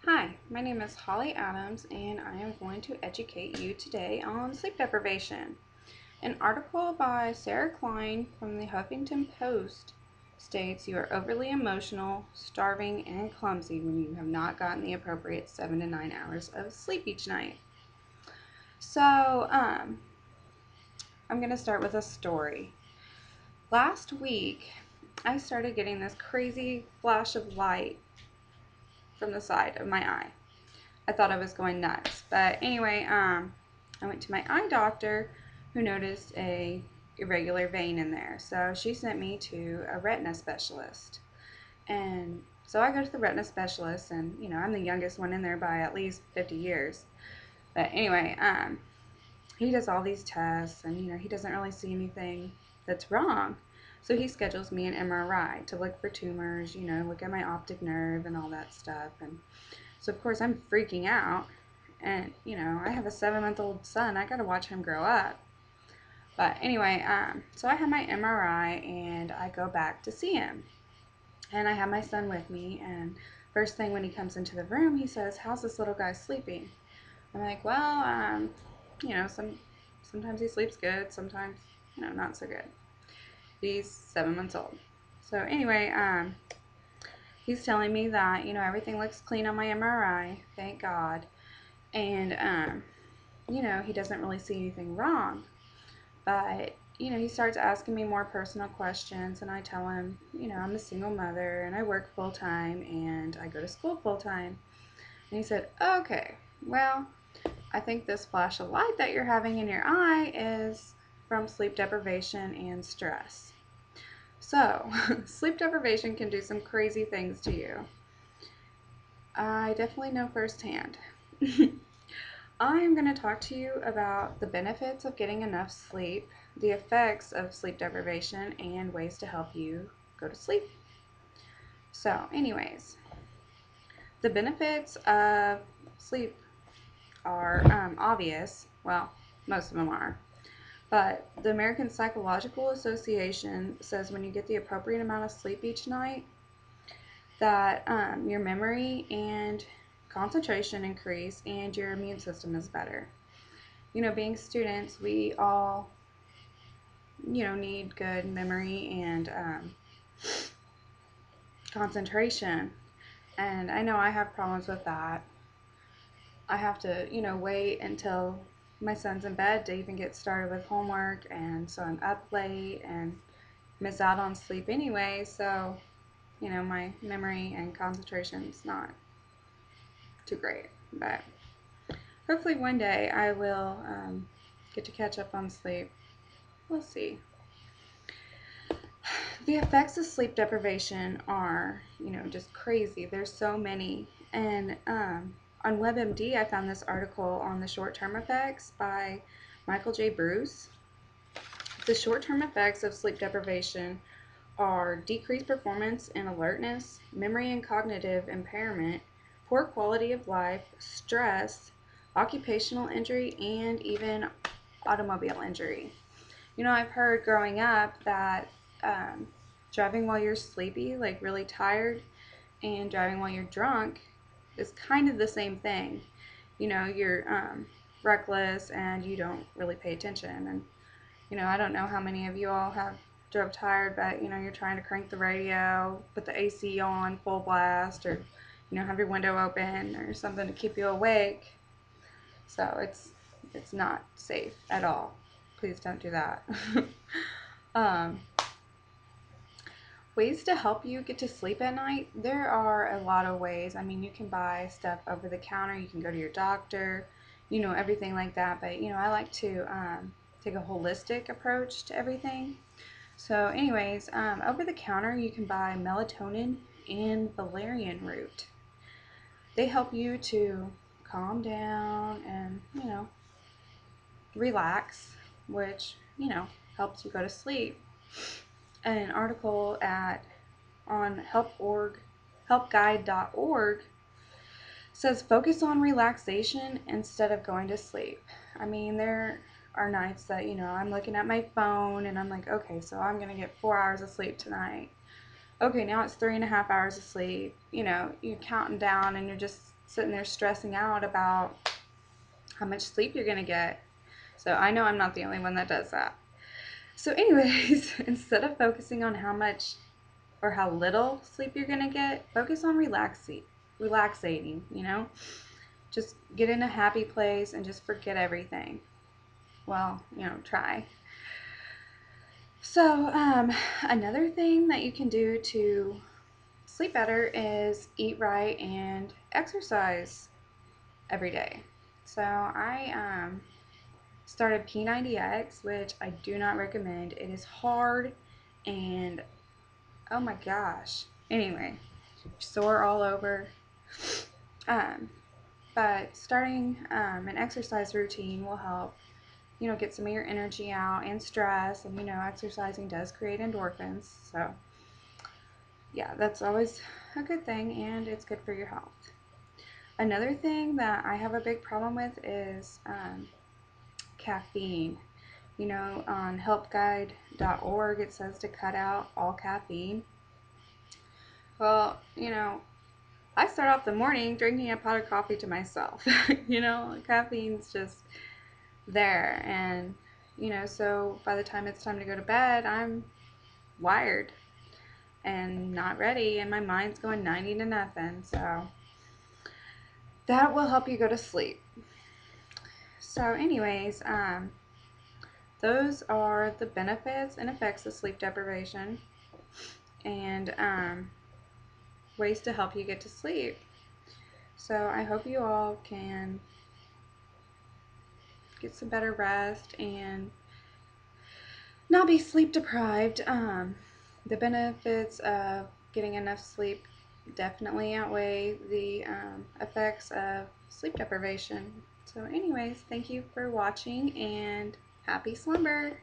Hi, my name is Holly Adams, and I am going to educate you today on sleep deprivation. An article by Sarah Klein from the Huffington Post states you are overly emotional, starving, and clumsy when you have not gotten the appropriate 7 to 9 hours of sleep each night. So, I'm going to start with a story. Last week, I started getting this crazy flash of light from the side of my eye. I thought I was going nuts. But anyway, I went to my eye doctor who noticed a irregular vein in there. So she sent me to a retina specialist. And so I go to the retina specialist, and I'm the youngest one in there by at least 50 years. But anyway, he does all these tests, and he doesn't really see anything that's wrong. So he schedules me an MRI to look for tumors, look at my optic nerve and all that stuff. And so of course I'm freaking out, and I have a 7-month-old son. I gotta watch him grow up. But anyway, so I have my MRI, and I go back to see him, and I have my son with me. And first thing when he comes into the room, he says, "How's this little guy sleeping?" I'm like, "Well, sometimes he sleeps good, sometimes not so good. He's 7 months old." So anyway, he's telling me that everything looks clean on my MRI, thank God. And he doesn't really see anything wrong. But he starts asking me more personal questions, and I tell him I'm a single mother, and I work full time, and I go to school full time. And he said, "Okay, well, I think this flash of light that you're having in your eye is from sleep deprivation and stress." So sleep deprivation can do some crazy things to you. I definitely know firsthand. I'm going to talk to you about the benefits of getting enough sleep, the effects of sleep deprivation, and ways to help you go to sleep. So anyways, the benefits of sleep are obvious. Well, most of them are. But the American Psychological Association says when you get the appropriate amount of sleep each night, that your memory and concentration increase, and your immune system is better. Being students, we all, need good memory and concentration. And I know I have problems with that. I have to, wait until my son's in bed to even get started with homework, and so I'm up late and miss out on sleep anyway. So, my memory and concentration is not too great. But hopefully one day I will get to catch up on sleep. We'll see. The effects of sleep deprivation are, just crazy. There's so many. And on WebMD, I found this article on the short-term effects by Michael J. Bruce. The short-term effects of sleep deprivation are decreased performance and alertness, memory and cognitive impairment, poor quality of life, stress, occupational injury, and even automobile injury. I've heard growing up that driving while you're sleepy, like really tired, and driving while you're drunk is kind of the same thing. You're reckless and you don't really pay attention. And I don't know how many of you all have drove tired, but you're trying to crank the radio, put the AC on full blast, or have your window open or something to keep you awake. So it's not safe at all. Please don't do that. Ways to help you get to sleep at night. There are a lot of ways. I mean, you can buy stuff over the counter. You can go to your doctor, everything like that. But, I like to take a holistic approach to everything. So anyways, over the counter, you can buy melatonin and valerian root. They help you to calm down and, relax, which, helps you go to sleep. An article on helpguide.org says focus on relaxation instead of going to sleep. I mean, there are nights that, I'm looking at my phone and I'm like, okay, so I'm going to get 4 hours of sleep tonight. Okay, now it's 3.5 hours of sleep. You're counting down and you're just sitting there stressing out about how much sleep you're going to get. So I know I'm not the only one that does that. So anyways, instead of focusing on how much or how little sleep you're going to get, focus on relaxating, Just get in a happy place and just forget everything. Well, try. So, another thing that you can do to sleep better is eat right and exercise every day. So, I started P90X, which I do not recommend. It is hard and oh my gosh. Anyway, sore all over. Um, but starting an exercise routine will help, get some of your energy out and stress. And, exercising does create endorphins. So, yeah, that's always a good thing and it's good for your health. Another thing that I have a big problem with is caffeine. On helpguide.org it says to cut out all caffeine. Well, I start off the morning drinking a pot of coffee to myself. Caffeine's just there. And, so by the time it's time to go to bed, I'm wired and not ready, and my mind's going 90 to nothing. So that will help you go to sleep. So, anyways, those are the benefits and effects of sleep deprivation and ways to help you get to sleep. So I hope you all can get some better rest and not be sleep deprived. The benefits of getting enough sleep definitely outweigh the effects of sleep deprivation. So anyways, thank you for watching and happy slumber.